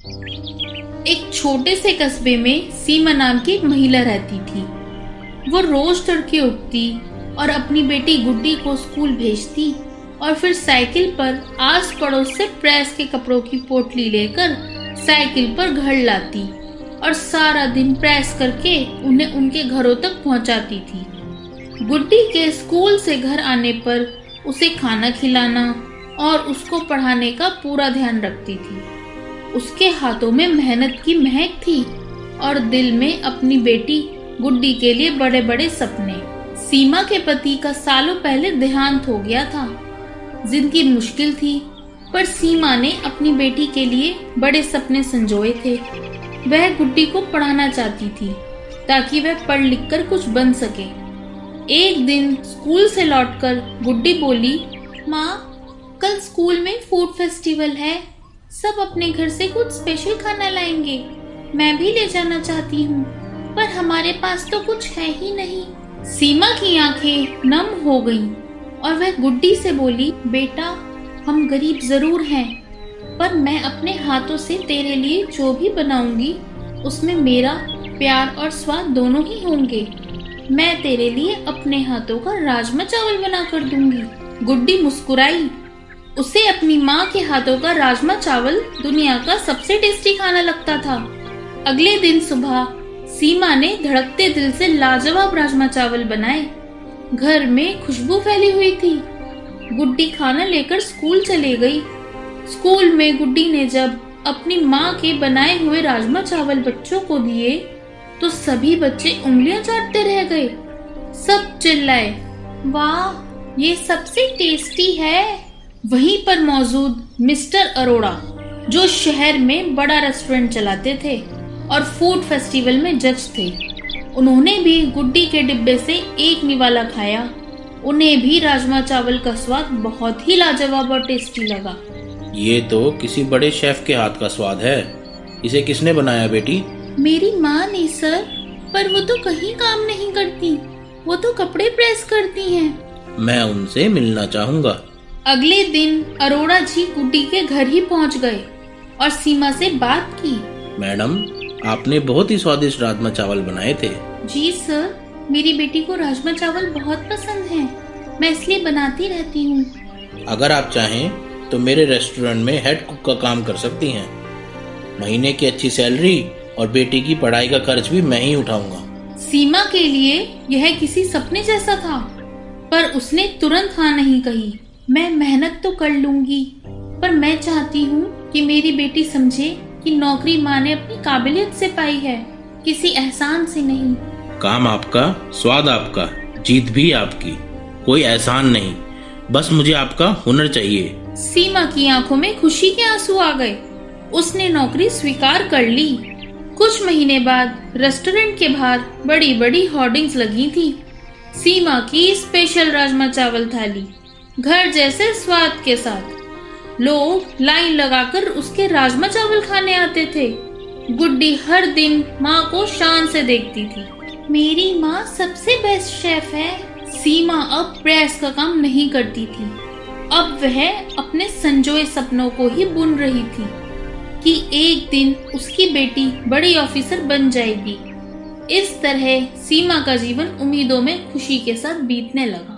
एक छोटे से कस्बे में सीमा नाम की एक महिला रहती थी। वो रोज तड़के उठती और अपनी बेटी गुड्डी को स्कूल भेजती और फिर साइकिल पर आस पड़ोस से प्रेस के कपड़ों की पोटली लेकर साइकिल पर घर लाती और सारा दिन प्रेस करके उन्हें उनके घरों तक पहुंचाती थी। गुड्डी के स्कूल से घर आने पर उसे खाना खिलाना और उसको पढ़ाने का पूरा ध्यान रखती थी। उसके हाथों में मेहनत की महक थी और दिल में अपनी बेटी गुड्डी के लिए बड़े बड़े सपने। सीमा के पति का सालों पहले देहांत हो गया था। जिंदगी मुश्किल थी, पर सीमा ने अपनी बेटी के लिए बड़े सपने संजोए थे। वह गुड्डी को पढ़ाना चाहती थी ताकि वह पढ़ लिख कर कुछ बन सके। एक दिन स्कूल से लौटकर गुड्डी बोली, माँ, कल स्कूल में फूड फेस्टिवल है। सब अपने घर से कुछ स्पेशल खाना लाएंगे। मैं भी ले जाना चाहती हूँ, पर हमारे पास तो कुछ है ही नहीं। सीमा की आंखें नम हो गईं और वह गुड्डी से बोली, बेटा, हम गरीब जरूर हैं, पर मैं अपने हाथों से तेरे लिए जो भी बनाऊंगी उसमें मेरा प्यार और स्वाद दोनों ही होंगे। मैं तेरे लिए अपने हाथों का राजमा चावल बना कर दूंगी। गुड्डी मुस्कुराई। उसे अपनी माँ के हाथों का राजमा चावल दुनिया का सबसे टेस्टी खाना लगता था। अगले दिन सुबह सीमा ने धड़कते दिल से लाजवाब राजमा चावल बनाए। घर में खुशबू फैली हुई थी। गुड्डी खाना लेकर स्कूल चली गई। स्कूल में गुड्डी ने जब अपनी माँ के बनाए हुए राजमा चावल बच्चों को दिए तो सभी बच्चे उंगलियां चाटते रह गए। सब चिल्लाए, वाह, ये सबसे टेस्टी है। वहीं पर मौजूद मिस्टर अरोड़ा, जो शहर में बड़ा रेस्टोरेंट चलाते थे और फूड फेस्टिवल में जज थे, उन्होंने भी गुड्डी के डिब्बे से एक निवाला खाया। उन्हें भी राजमा चावल का स्वाद बहुत ही लाजवाब और टेस्टी लगा। ये तो किसी बड़े शेफ के हाथ का स्वाद है। इसे किसने बनाया बेटी? मेरी माँ ने सर, पर वो तो कहीं काम नहीं करती। वो तो कपड़े प्रेस करती हैं। मैं उनसे मिलना चाहूँगा। अगले दिन अरोड़ा जी गुड्डी के घर ही पहुँच गए और सीमा से बात की। मैडम, आपने बहुत ही स्वादिष्ट राजमा चावल बनाए थे। जी सर, मेरी बेटी को राजमा चावल बहुत पसंद है। मैं इसलिए बनाती रहती हूँ। अगर आप चाहें तो मेरे रेस्टोरेंट में हेड कुक का काम कर सकती हैं। महीने की अच्छी सैलरी और बेटी की पढ़ाई का खर्च भी मैं ही उठाऊंगा। सीमा के लिए यह किसी सपने जैसा था, पर उसने तुरंत हाँ नहीं कही। मैं मेहनत तो कर लूंगी, पर मैं चाहती हूँ कि मेरी बेटी समझे कि नौकरी माँ ने अपनी काबिलियत से पाई है, किसी एहसान से नहीं। काम आपका, स्वाद आपका, जीत भी आपकी, कोई एहसान नहीं। बस मुझे आपका हुनर चाहिए। सीमा की आंखों में खुशी के आंसू आ गए। उसने नौकरी स्वीकार कर ली। कुछ महीने बाद रेस्टोरेंट के बाहर बड़ी बड़ी होर्डिंग्स लगी थी। सीमा की स्पेशल राजमा चावल थाली, घर जैसे स्वाद के साथ। लोग लाइन लगाकर उसके राजमा चावल खाने आते थे। गुड्डी हर दिन माँ को शान से देखती थी। मेरी माँ सबसे बेस्ट शेफ है। सीमा अब प्रेस का काम नहीं करती थी। अब वह अपने संजोए सपनों को ही बुन रही थी कि एक दिन उसकी बेटी बड़ी ऑफिसर बन जाएगी। इस तरह सीमा का जीवन उम्मीदों में खुशी के साथ बीतने लगा।